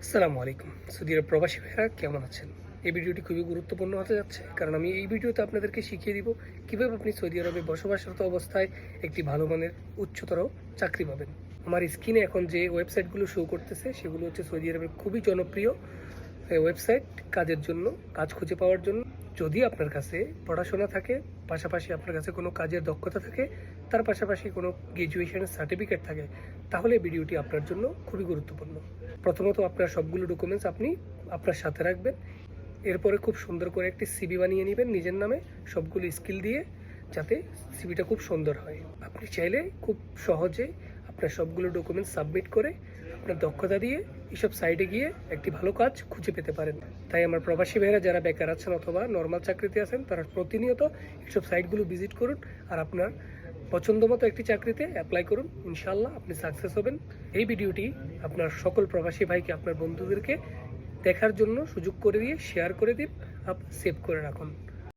আসসালামু আলাইকুম। সৌদি আরব প্রবাসী ভাইয়েরা কেমন আছেন? এই ভিডিওটি খুবই গুরুত্বপূর্ণ হতে যাচ্ছে, কারণ আমি এই ভিডিওতে আপনাদেরকে শিখিয়ে দিব কীভাবে আপনি সৌদি আরবে বসবাসরত অবস্থায় একটি ভালো মানের উচ্চতর চাকরি পাবেন। আমার স্ক্রিনে এখন যে ওয়েবসাইটগুলো শো করতেছে সেগুলো হচ্ছে সৌদি আরবের খুবই জনপ্রিয় ওয়েবসাইট কাজের জন্য, কাজ খুঁজে পাওয়ার জন্য। যদি আপনার কাছে পড়াশোনা থাকে, পাশাপাশি আপনার কাছে কোনো কাজের দক্ষতা থাকে, তার পাশাপাশি কোনো গ্র্যাজুয়েশনের সার্টিফিকেট থাকে, তাহলে ভিডিওটি আপনার জন্য খুবই গুরুত্বপূর্ণ। প্রথমত আপনার সবগুলো ডকুমেন্টস আপনি আপনার সাথে রাখবেন। এরপরে খুব সুন্দর করে একটি সিভি বানিয়ে নেবেন নিজের নামে, সবগুলো স্কিল দিয়ে, যাতে সিভিটা খুব সুন্দর হয়। আপনি চাইলে খুব সহজে আপনার সবগুলো ডকুমেন্টস সাবমিট করে আপনার দক্ষতা দিয়ে এইসব সাইটে গিয়ে একটি ভালো কাজ খুঁজে পেতে পারেন। তাই আমার প্রবাসী ভাইয়েরা যারা বেকার আছেন অথবা নর্মাল চাকরিতে আছেন, তারা প্রতিনিয়ত এইসব সাইটগুলো ভিজিট করুন আর আপনার পছন্দ মতো একটি চাকরিতে অ্যাপ্লাই করুন। ইনশাআল্লাহ আপনি সাকসেস হবেন। এই ভিডিওটি আপনার সকল প্রবাসী ভাইকে, আপনার বন্ধুদেরকে দেখার জন্য সুযোগ করে দিয়ে শেয়ার করে দিন, সেভ করে রাখুন।